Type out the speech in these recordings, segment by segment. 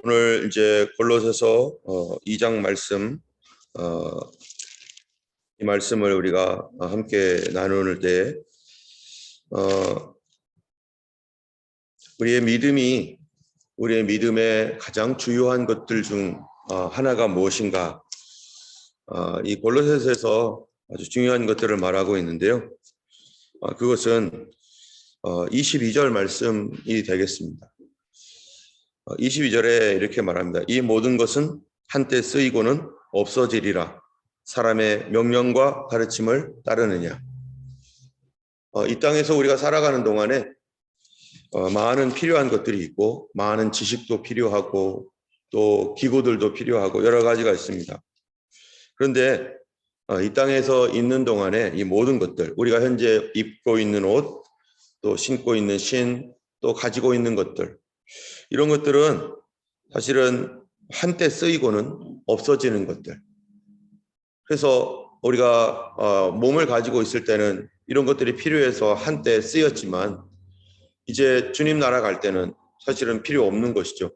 오늘 이제 골로새서 2장 말씀, 이 말씀을 우리가 함께 나누는 때 우리의 믿음의 가장 주요한 것들 중 하나가 무엇인가, 이 골로새서에서 아주 중요한 것들을 말하고 있는데요. 그것은 22절 말씀이 되겠습니다. 22절에 이렇게 말합니다. 이 모든 것은 한때 쓰이고는 없어지리라. 사람의 명령과 가르침을 따르느냐. 이 땅에서 우리가 살아가는 동안에 많은 필요한 것들이 있고, 많은 지식도 필요하고, 또 기구들도 필요하고 여러 가지가 있습니다. 그런데 이 땅에서 있는 동안에 이 모든 것들, 우리가 현재 입고 있는 옷, 또 신고 있는 신, 또 가지고 있는 것들, 이런 것들은 사실은 한때 쓰이고는 없어지는 것들. 그래서 우리가 몸을 가지고 있을 때는 이런 것들이 필요해서 한때 쓰였지만, 이제 주님 나라 갈 때는 사실은 필요 없는 것이죠.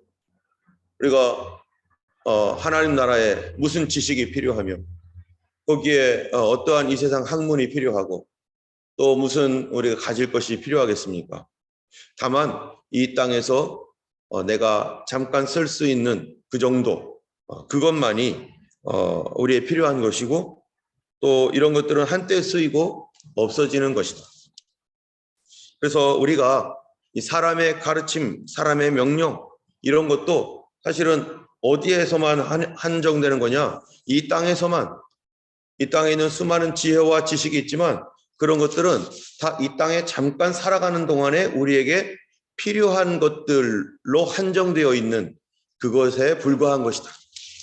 우리가 하나님 나라에 무슨 지식이 필요하며, 거기에 어떠한 이 세상 학문이 필요하고, 또 무슨 우리가 가질 것이 필요하겠습니까? 다만 이 땅에서 내가 잠깐 쓸 수 있는 그 정도, 그것만이 우리의 필요한 것이고, 또 이런 것들은 한때 쓰이고 없어지는 것이다. 그래서 우리가 이 사람의 가르침, 사람의 명령, 이런 것도 사실은 어디에서만 한정되는 거냐? 이 땅에서만. 이 땅에 있는 수많은 지혜와 지식이 있지만, 그런 것들은 다 이 땅에 잠깐 살아가는 동안에 우리에게 필요한 것들로 한정되어 있는 그것에 불과한 것이다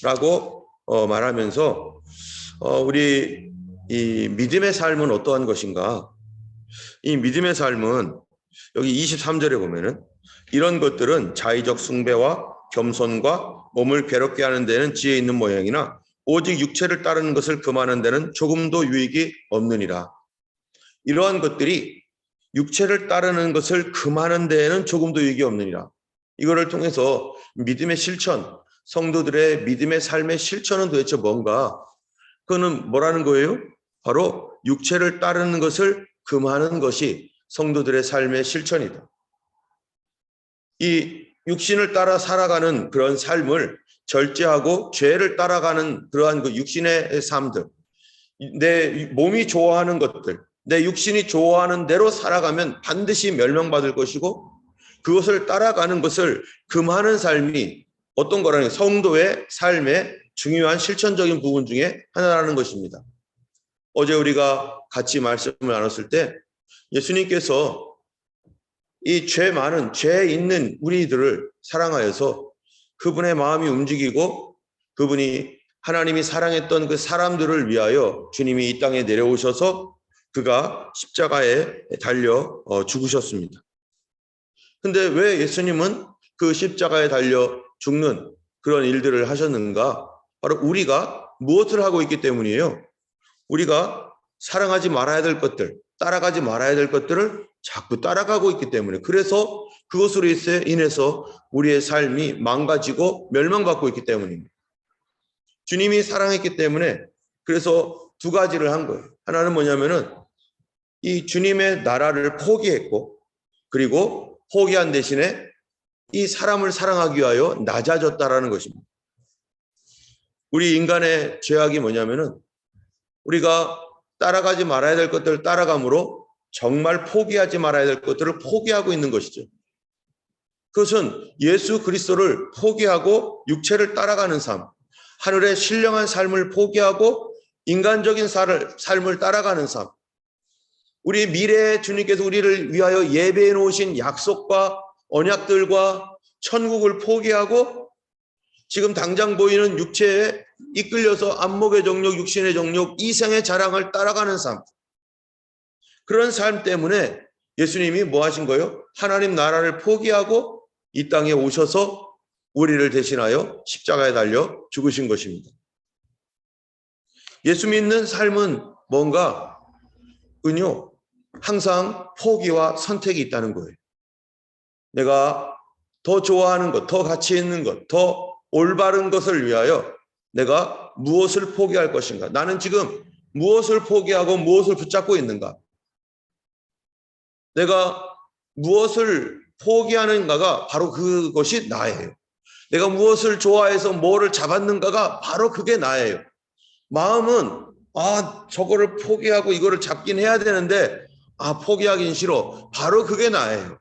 라고 말하면서, 우리 이 믿음의 삶은 어떠한 것인가? 이 믿음의 삶은 여기 23절에 보면은 이런 것들은 자의적 숭배와 겸손과 몸을 괴롭게 하는 데는 지혜 있는 모양이나 오직 육체를 따르는 것을 금하는 데는 조금도 유익이 없느니라. 이러한 것들이 육체를 따르는 것을 금하는 데에는 조금도 유익이 없느니라. 이거를 통해서 믿음의 실천, 성도들의 믿음의 삶의 실천은 도대체 뭔가? 그거는 뭐라는 거예요? 바로 육체를 따르는 것을 금하는 것이 성도들의 삶의 실천이다. 이 육신을 따라 살아가는 그런 삶을 절제하고 죄를 따라가는 그러한 그 육신의 삶들, 내 몸이 좋아하는 것들, 내 육신이 좋아하는 대로 살아가면 반드시 멸망받을 것이고, 그것을 따라가는 것을 금하는 삶이 어떤 거라는 성도의 삶의 중요한 실천적인 부분 중에 하나라는 것입니다. 어제 우리가 같이 말씀을 나눴을 때 예수님께서 이 죄 있는 우리들을 사랑하여서 그분의 마음이 움직이고, 그분이 하나님이 사랑했던 그 사람들을 위하여 주님이 이 땅에 내려오셔서 그가 십자가에 달려 죽으셨습니다. 근데 왜 예수님은 그 십자가에 달려 죽는 그런 일들을 하셨는가? 바로 우리가 무엇을 하고 있기 때문이에요. 우리가 사랑하지 말아야 될 것들, 따라가지 말아야 될 것들을 자꾸 따라가고 있기 때문에, 그래서 그것으로 인해서 우리의 삶이 망가지고 멸망받고 있기 때문입니다. 주님이 사랑했기 때문에 그래서 두 가지를 한 거예요. 하나는 뭐냐면은 이 주님의 나라를 포기했고, 그리고 포기한 대신에 이 사람을 사랑하기 위하여 낮아졌다라는 것입니다. 우리 인간의 죄악이 뭐냐면은 우리가 따라가지 말아야 될 것들을 따라감으로 정말 포기하지 말아야 될 것들을 포기하고 있는 것이죠. 그것은 예수 그리스도를 포기하고 육체를 따라가는 삶, 하늘의 신령한 삶을 포기하고 인간적인 삶을 따라가는 삶, 우리 미래의 주님께서 우리를 위하여 예배해 놓으신 약속과 언약들과 천국을 포기하고 지금 당장 보이는 육체에 이끌려서 안목의 정욕, 육신의 정욕, 이생의 자랑을 따라가는 삶, 그런 삶 때문에 예수님이 뭐 하신 거예요? 하나님 나라를 포기하고 이 땅에 오셔서 우리를 대신하여 십자가에 달려 죽으신 것입니다. 예수 믿는 삶은 뭔가? 항상 포기와 선택이 있다는 거예요. 내가 더 좋아하는 것, 더 가치 있는 것, 더 올바른 것을 위하여 내가 무엇을 포기할 것인가? 나는 지금 무엇을 포기하고 무엇을 붙잡고 있는가? 내가 무엇을 포기하는가가 바로 그것이 나예요. 내가 무엇을 좋아해서 뭐를 잡았는가가 바로 그게 나예요. 마음은 저거를 포기하고 이거를 잡긴 해야 되는데 포기하긴 싫어. 바로 그게 나예요.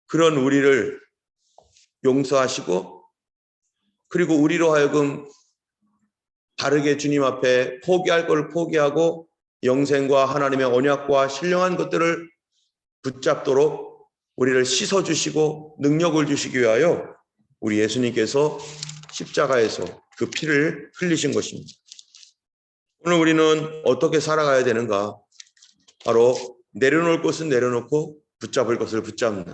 그런 우리를 용서하시고 그리고 우리로 하여금 다르게 주님 앞에 포기할 걸 포기하고 영생과 하나님의 언약과 신령한 것들을 붙잡도록 우리를 씻어주시고 능력을 주시기 위하여 우리 예수님께서 십자가에서 그 피를 흘리신 것입니다. 오늘 우리는 어떻게 살아가야 되는가? 바로 내려놓을 것은 내려놓고 붙잡을 것을 붙잡는,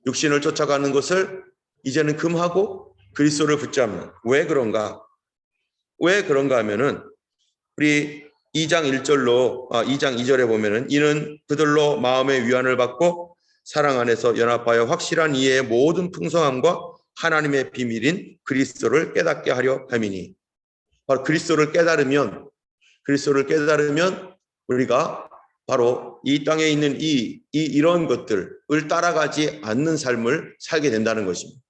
육신을 쫓아가는 것을 이제는 금하고 그리스도를 붙잡는. 왜 그런가? 왜 그런가 하면은 우리 2장 2절에 보면은 이는 그들로 마음의 위안을 받고 사랑 안에서 연합하여 확실한 이해의 모든 풍성함과 하나님의 비밀인 그리스도를 깨닫게 하려 함이니. 바로 그리스도를 깨달으면 우리가 바로 이 땅에 있는 이런 것들을 따라가지 않는 삶을 살게 된다는 것입니다.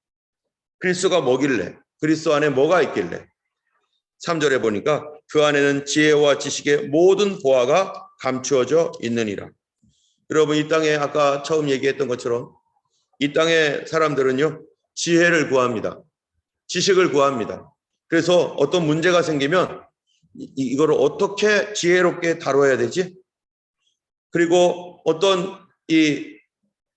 그리스도가 뭐길래? 그리스도 안에 뭐가 있길래? 3절에 보니까 그 안에는 지혜와 지식의 모든 보화가 감추어져 있느니라. 여러분, 이 땅에 아까 처음 얘기했던 것처럼 이 땅의 사람들은요, 지혜를 구합니다. 지식을 구합니다. 그래서 어떤 문제가 생기면 이거를 어떻게 지혜롭게 다뤄야 되지? 그리고 어떤 이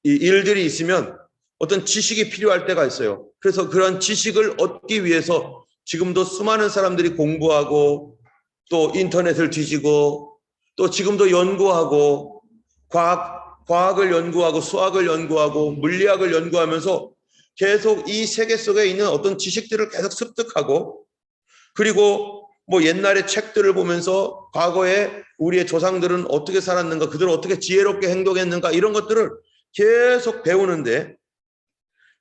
일들이 있으면 어떤 지식이 필요할 때가 있어요. 그래서 그런 지식을 얻기 위해서 지금도 수많은 사람들이 공부하고 또 인터넷을 뒤지고 또 지금도 연구하고 과학을 연구하고 수학을 연구하고 물리학을 연구하면서 계속 이 세계 속에 있는 어떤 지식들을 계속 습득하고 그리고 뭐 옛날의 책들을 보면서 과거에 우리의 조상들은 어떻게 살았는가, 그들은 어떻게 지혜롭게 행동했는가 이런 것들을 계속 배우는데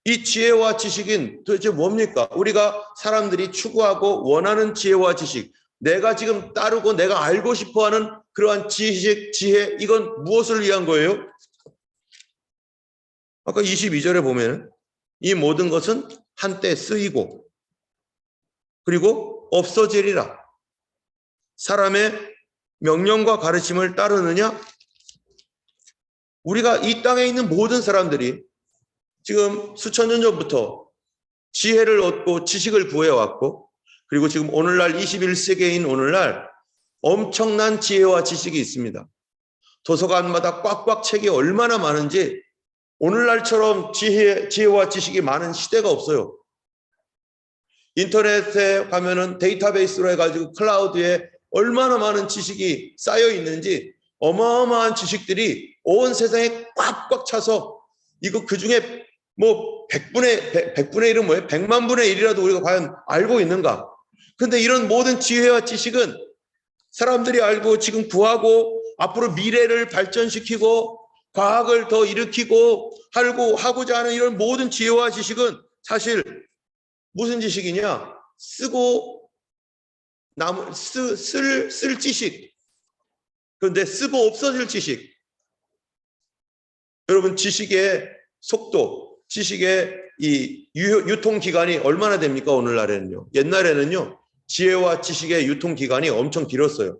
이 지혜와 지식은 도대체 뭡니까? 우리가 사람들이 추구하고 원하는 지혜와 지식, 내가 지금 따르고 내가 알고 싶어하는 그러한 지식, 지혜, 이건 무엇을 위한 거예요? 아까 22절에 보면 이 모든 것은 한때 쓰이고 그리고 없어지리라. 사람의 명령과 가르침을 따르느냐? 우리가 이 땅에 있는 모든 사람들이 지금 수천 년 전부터 지혜를 얻고 지식을 구해왔고 그리고 지금 오늘날 21세기인 오늘날 엄청난 지혜와 지식이 있습니다. 도서관마다 꽉꽉 책이 얼마나 많은지 오늘날처럼 지혜와 지식이 많은 시대가 없어요. 인터넷에 가면은 데이터베이스로 해가지고 클라우드에 얼마나 많은 지식이 쌓여 있는지 어마어마한 지식들이 온 세상에 꽉꽉 차서 이거 그 중에 뭐 100분의 1은 뭐예요? 100만 분의 1이라도 우리가 과연 알고 있는가? 근데 이런 모든 지혜와 지식은 사람들이 알고 지금 구하고 앞으로 미래를 발전시키고 과학을 더 일으키고 하고자 하는 이런 모든 지혜와 지식은 사실 무슨 지식이냐? 쓰고 쓸 지식. 그런데 쓰고 없어질 지식. 여러분, 지식의 속도, 지식의 이 유통 기간이 얼마나 됩니까? 오늘날에는요. 옛날에는요. 지혜와 지식의 유통 기간이 엄청 길었어요.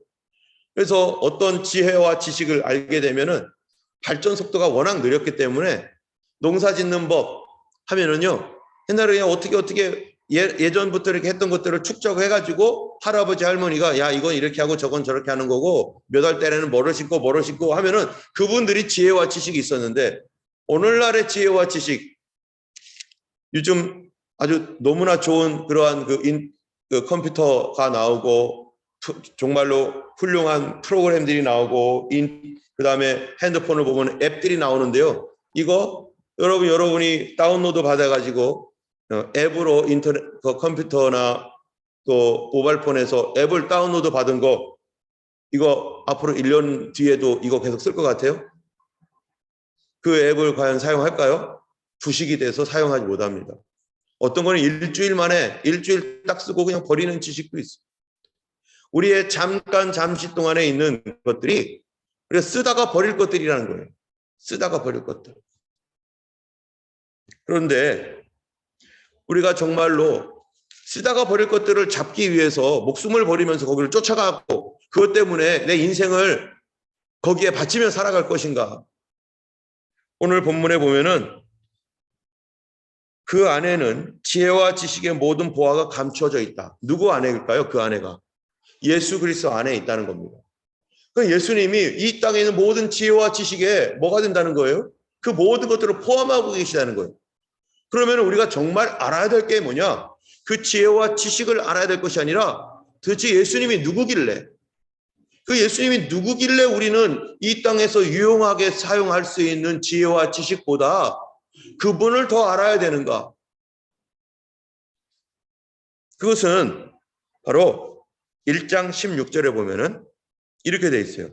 그래서 어떤 지혜와 지식을 알게 되면은 발전 속도가 워낙 느렸기 때문에 농사 짓는 법 하면은요. 옛날에 그냥 어떻게 예전부터 이렇게 했던 것들을 축적해가지고 할아버지 할머니가 야 이건 이렇게 하고 저건 저렇게 하는 거고 몇 월 때에는 뭐를 심고 하면은 그분들이 지혜와 지식이 있었는데 오늘날의 지혜와 지식 요즘 아주 너무나 좋은 그러한 그 컴퓨터가 나오고 정말로 훌륭한 프로그램들이 나오고 그다음에 핸드폰을 보면 앱들이 나오는데요. 이거 여러분이 다운로드 받아가지고 앱으로 인터넷 컴퓨터나 또 모바일폰에서 앱을 다운로드 받은 거 이거 앞으로 1년 뒤에도 이거 계속 쓸 것 같아요? 그 앱을 과연 사용할까요? 부식이 돼서 사용하지 못합니다. 어떤 거는 일주일 만에 일주일 딱 쓰고 그냥 버리는 지식도 있어요. 우리의 잠시 동안에 있는 것들이 우리가 쓰다가 버릴 것들이라는 거예요. 쓰다가 버릴 것들. 그런데 우리가 정말로 쓰다가 버릴 것들을 잡기 위해서 목숨을 버리면서 거기를 쫓아가고 그것 때문에 내 인생을 거기에 바치며 살아갈 것인가? 오늘 본문에 보면은 그 안에는 지혜와 지식의 모든 보화가 감추어져 있다. 누구 안에일까요? 그 안에가. 예수 그리스도 안에 있다는 겁니다. 그 예수님이 이 땅에 있는 모든 지혜와 지식에 뭐가 된다는 거예요? 그 모든 것들을 포함하고 계시다는 거예요. 그러면 우리가 정말 알아야 될 게 뭐냐? 그 지혜와 지식을 알아야 될 것이 아니라 도대체 예수님이 누구길래, 그 예수님이 누구길래 우리는 이 땅에서 유용하게 사용할 수 있는 지혜와 지식보다 그분을 더 알아야 되는가? 그것은 바로 1장 16절에 보면은 이렇게 돼 있어요.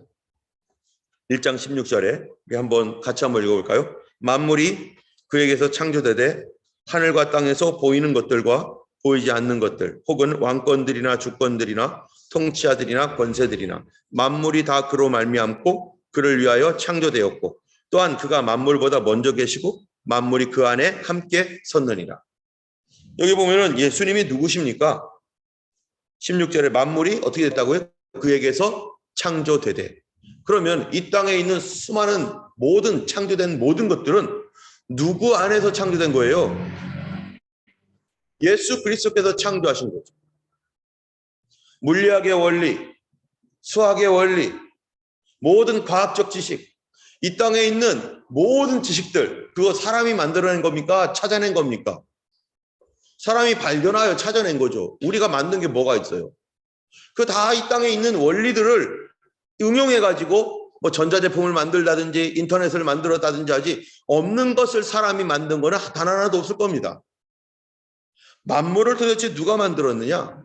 1장 16절에 우리 같이 한번 읽어볼까요? 만물이 그에게서 창조되되 하늘과 땅에서 보이는 것들과 보이지 않는 것들 혹은 왕권들이나 주권들이나 통치자들이나 권세들이나 만물이 다 그로 말미암고 그를 위하여 창조되었고 또한 그가 만물보다 먼저 계시고 만물이 그 안에 함께 섰느니라. 여기 보면은 예수님이 누구십니까? 16절에 만물이 어떻게 됐다고요? 그에게서 창조되되. 그러면 이 땅에 있는 수많은 모든 창조된 모든 것들은 누구 안에서 창조된 거예요? 예수 그리스도께서 창조하신 거죠. 물리학의 원리, 수학의 원리, 모든 과학적 지식, 이 땅에 있는 모든 지식들, 그거 사람이 만들어낸 겁니까? 찾아낸 겁니까? 사람이 발견하여 찾아낸 거죠. 우리가 만든 게 뭐가 있어요? 그 다 이 땅에 있는 원리들을 응용해가지고 뭐 전자제품을 만들다든지 인터넷을 만들었다든지 하지 없는 것을 사람이 만든 거는 단 하나도 없을 겁니다. 만물을 도대체 누가 만들었느냐?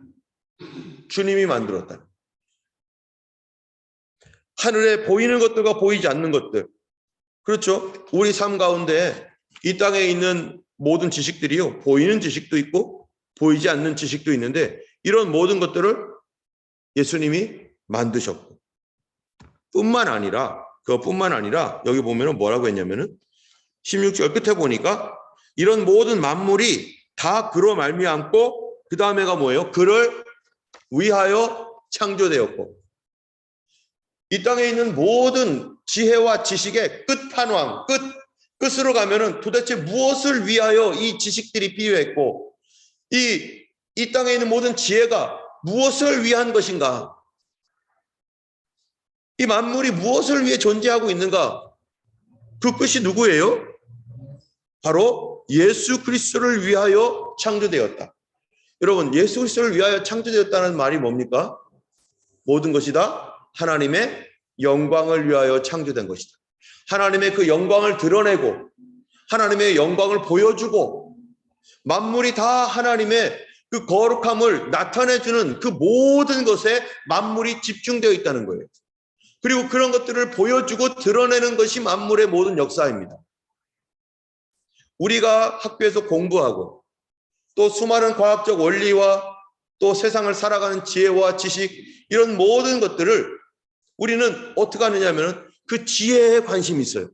주님이 만들었다. 하늘에 보이는 것들과 보이지 않는 것들. 그렇죠? 우리 삶 가운데 이 땅에 있는 모든 지식들이요. 보이는 지식도 있고 보이지 않는 지식도 있는데 이런 모든 것들을 예수님이 만드셨고 그것뿐만 아니라 여기 보면은 뭐라고 했냐면은 16절 끝에 보니까 이런 모든 만물이 다 그로 말미암고 그 다음에가 뭐예요? 그를 위하여 창조되었고 이 땅에 있는 모든 지혜와 지식의 끝판왕, 끝으로 가면은 도대체 무엇을 위하여 이 지식들이 필요했고 이 땅에 있는 모든 지혜가 무엇을 위한 것인가? 이 만물이 무엇을 위해 존재하고 있는가? 그 끝이 누구예요? 바로 예수 그리스도를 위하여 창조되었다. 여러분, 예수 그리스도를 위하여 창조되었다는 말이 뭡니까? 모든 것이 다 하나님의 영광을 위하여 창조된 것이다. 하나님의 그 영광을 드러내고 하나님의 영광을 보여주고 만물이 다 하나님의 그 거룩함을 나타내주는 그 모든 것에 만물이 집중되어 있다는 거예요. 그리고 그런 것들을 보여주고 드러내는 것이 만물의 모든 역사입니다. 우리가 학교에서 공부하고 또 수많은 과학적 원리와 또 세상을 살아가는 지혜와 지식 이런 모든 것들을 우리는 어떻게 하느냐면 그 지혜에 관심이 있어요.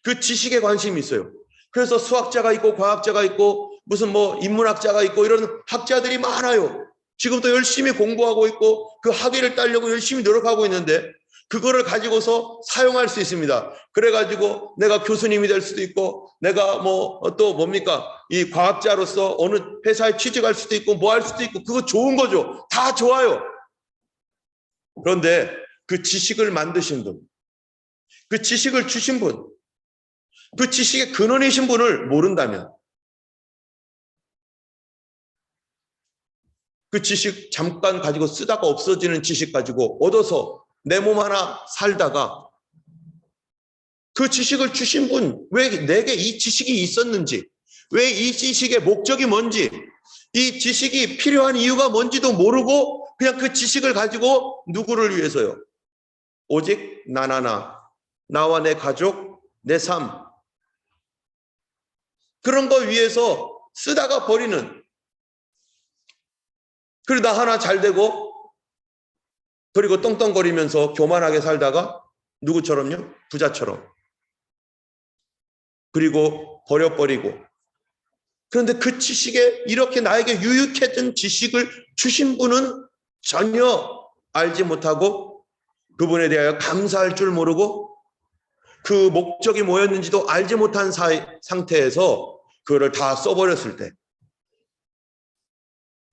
그 지식에 관심이 있어요. 그래서 수학자가 있고 과학자가 있고 무슨 뭐 인문학자가 있고 이런 학자들이 많아요. 지금도 열심히 공부하고 있고 그 학위를 따려고 열심히 노력하고 있는데 그거를 가지고서 사용할 수 있습니다. 그래가지고 내가 교수님이 될 수도 있고 내가 뭐 또 뭡니까 이 과학자로서 어느 회사에 취직할 수도 있고 뭐 할 수도 있고 그거 좋은 거죠. 다 좋아요. 그런데 그 지식을 만드신 분, 그 지식을 주신 분, 그 지식의 근원이신 분을 모른다면 그 지식 잠깐 가지고 쓰다가 없어지는 지식 가지고 얻어서 내 몸 하나 살다가 그 지식을 주신 분, 왜 내게 이 지식이 있었는지, 왜 이 지식의 목적이 뭔지, 이 지식이 필요한 이유가 뭔지도 모르고 그냥 그 지식을 가지고 누구를 위해서요? 오직 나와 내 가족, 내 삶, 그런 거 위해서 쓰다가 버리는. 그리고 나 하나 잘 되고 그리고 떵떵거리면서 교만하게 살다가 누구처럼요? 부자처럼. 그리고 버려버리고. 그런데 그 지식에 이렇게 나에게 유익했던 지식을 주신 분은 전혀 알지 못하고 그분에 대하여 감사할 줄 모르고 그 목적이 뭐였는지도 알지 못한 상태에서 그거를 다 써버렸을 때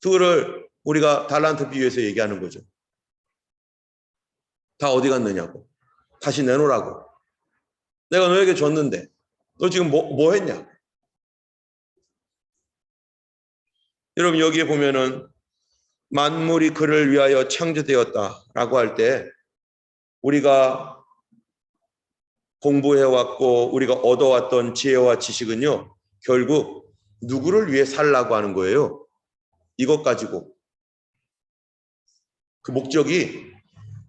그거를 우리가 달란트 비유에서 얘기하는 거죠. 다 어디 갔느냐고. 다시 내놓으라고. 내가 너에게 줬는데 너 지금 뭐 했냐? 여러분 여기에 보면은 만물이 그를 위하여 창조되었다라고 할 때 우리가 공부해왔고 우리가 얻어왔던 지혜와 지식은요. 결국 누구를 위해 살라고 하는 거예요. 이것 가지고. 그 목적이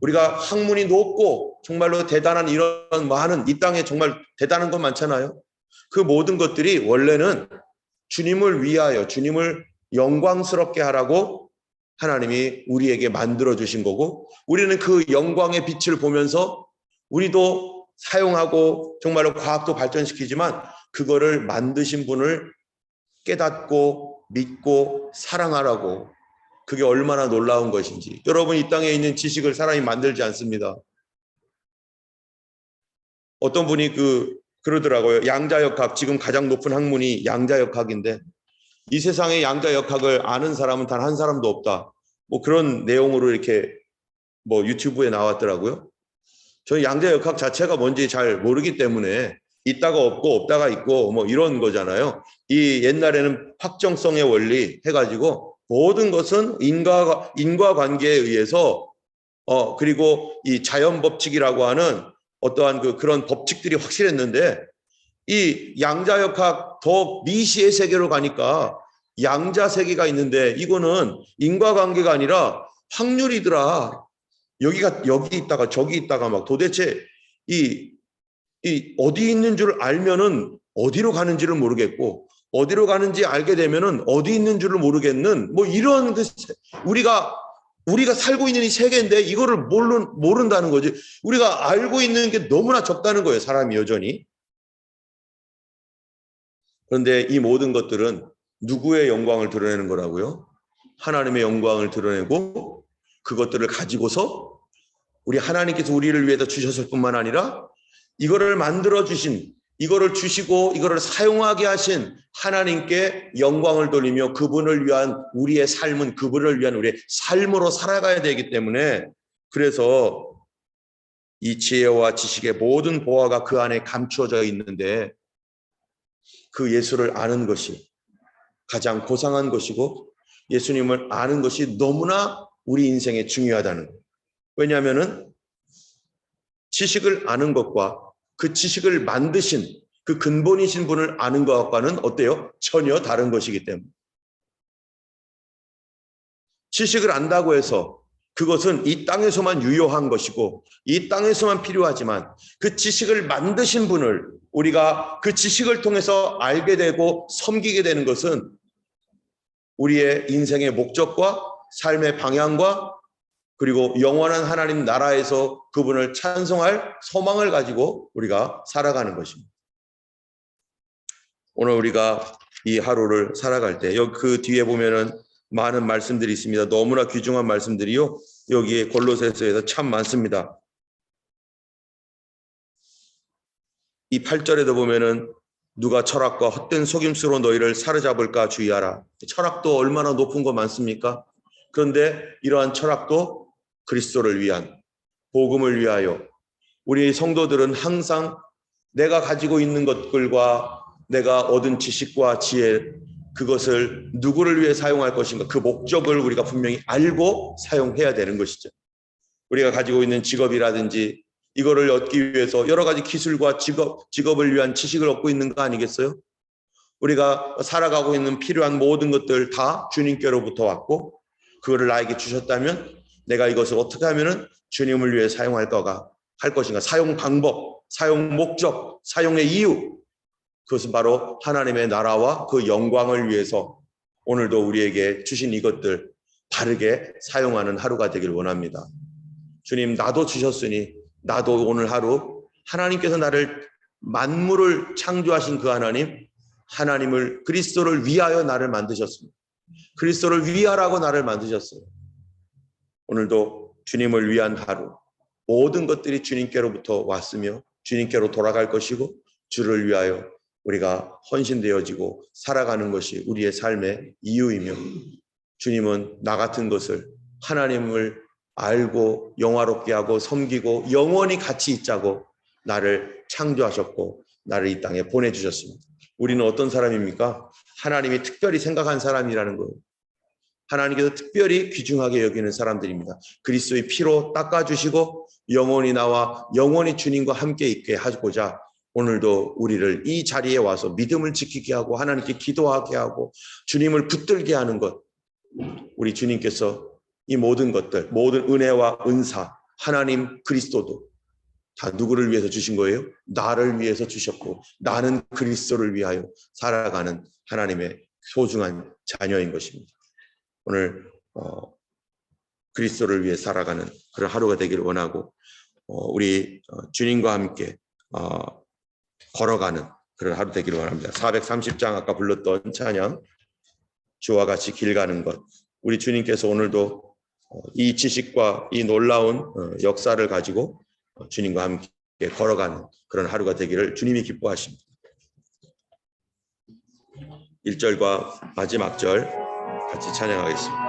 우리가 학문이 높고 정말로 대단한 이런 많은 이 땅에 정말 대단한 것 많잖아요. 그 모든 것들이 원래는 주님을 위하여 주님을 영광스럽게 하라고 하나님이 우리에게 만들어주신 거고 우리는 그 영광의 빛을 보면서 우리도 사용하고 정말로 과학도 발전시키지만 그거를 만드신 분을 깨닫고 믿고 사랑하라고 그게 얼마나 놀라운 것인지. 여러분 이 땅에 있는 지식을 사람이 만들지 않습니다. 어떤 분이 그러더라고요. 양자역학 지금 가장 높은 학문이 양자역학인데 이 세상에 양자역학을 아는 사람은 단 한 사람도 없다. 뭐 그런 내용으로 이렇게 뭐 유튜브에 나왔더라고요. 저는 양자역학 자체가 뭔지 잘 모르기 때문에 있다가 없고 없다가 있고 뭐 이런 거잖아요. 이 옛날에는 확정성의 원리 해가지고 모든 것은 인과관계에 의해서 그리고 이 자연 법칙이라고 하는 어떠한 그런 법칙들이 확실했는데 이 양자역학 더 미시의 세계로 가니까 양자 세계가 있는데 이거는 인과관계가 아니라 확률이더라. 여기 있다가 저기 있다가 막 도대체 이 어디 있는 줄 알면은 어디로 가는지를 모르겠고 어디로 가는지 알게 되면은 어디 있는 줄을 모르겠는 뭐 이런 우리가 살고 있는 이 세계인데 이거를 모른다는 거지. 우리가 알고 있는 게 너무나 적다는 거예요. 사람이 여전히. 그런데 이 모든 것들은 누구의 영광을 드러내는 거라고요? 하나님의 영광을 드러내고 그것들을 가지고서 우리 하나님께서 우리를 위해서 주셨을 뿐만 아니라 이거를 만들어 주신 이거를 주시고 이거를 사용하게 하신 하나님께 영광을 돌리며 그분을 위한 우리의 삶은 그분을 위한 우리의 삶으로 살아가야 되기 때문에 그래서 이 지혜와 지식의 모든 보화가 그 안에 감추어져 있는데 그 예수를 아는 것이 가장 고상한 것이고 예수님을 아는 것이 너무나 우리 인생에 중요하다는 거예요. 왜냐하면은 지식을 아는 것과 그 지식을 만드신 그 근본이신 분을 아는 것과는 어때요? 전혀 다른 것이기 때문에. 지식을 안다고 해서 그것은 이 땅에서만 유효한 것이고 이 땅에서만 필요하지만 그 지식을 만드신 분을 우리가 그 지식을 통해서 알게 되고 섬기게 되는 것은 우리의 인생의 목적과 삶의 방향과 그리고 영원한 하나님 나라에서 그분을 찬송할 소망을 가지고 우리가 살아가는 것입니다. 오늘 우리가 이 하루를 살아갈 때 여기 그 뒤에 보면은 많은 말씀들이 있습니다. 너무나 귀중한 말씀들이요. 여기에 골로새서에서 참 많습니다. 이 8절에도 보면은 누가 철학과 헛된 속임수로 너희를 사로잡을까 주의하라. 철학도 얼마나 높은 거 많습니까? 그런데 이러한 철학도 그리스도를 위한 복음을 위하여 우리 성도들은 항상 내가 가지고 있는 것들과 내가 얻은 지식과 지혜 그것을 누구를 위해 사용할 것인가 그 목적을 우리가 분명히 알고 사용해야 되는 것이죠. 우리가 가지고 있는 직업이라든지 이거를 얻기 위해서 여러 가지 기술과 직업을 위한 지식을 얻고 있는 거 아니겠어요? 우리가 살아가고 있는 필요한 모든 것들 다 주님께로부터 왔고 그거를 나에게 주셨다면 내가 이것을 어떻게 하면은 주님을 위해 사용할 것인가 사용 방법, 사용 목적, 사용의 이유 그것은 바로 하나님의 나라와 그 영광을 위해서 오늘도 우리에게 주신 이것들 바르게 사용하는 하루가 되길 원합니다. 주님, 나도 주셨으니 나도 오늘 하루 하나님께서 나를 만물을 창조하신 그 하나님을 그리스도를 위하여 나를 만드셨습니다. 그리스도를 위하라고 나를 만드셨어요. 오늘도 주님을 위한 하루, 모든 것들이 주님께로부터 왔으며 주님께로 돌아갈 것이고 주를 위하여 우리가 헌신되어지고 살아가는 것이 우리의 삶의 이유이며 주님은 나 같은 것을 하나님을 알고 영화롭게 하고 섬기고 영원히 같이 있자고 나를 창조하셨고 나를 이 땅에 보내주셨습니다. 우리는 어떤 사람입니까? 하나님이 특별히 생각한 사람이라는 거예요. 하나님께서 특별히 귀중하게 여기는 사람들입니다. 그리스도의 피로 닦아주시고 영원히 나와 영원히 주님과 함께 있게 하고자 오늘도 우리를 이 자리에 와서 믿음을 지키게 하고 하나님께 기도하게 하고 주님을 붙들게 하는 것, 우리 주님께서 이 모든 것들, 모든 은혜와 은사, 하나님 그리스도도 다 누구를 위해서 주신 거예요? 나를 위해서 주셨고 나는 그리스도를 위하여 살아가는 하나님의 소중한 자녀인 것입니다. 오늘 그리스도를 위해 살아가는 그런 하루가 되기를 원하고 우리 주님과 함께 걸어가는 그런 하루 되기를 원합니다. 430장 아까 불렀던 찬양 주와 같이 길 가는 것, 우리 주님께서 오늘도 이 지식과 이 놀라운 역사를 가지고 주님과 함께 걸어가는 그런 하루가 되기를 주님이 기뻐하십니다. 1절과 마지막 절 같이 찬양하겠습니다.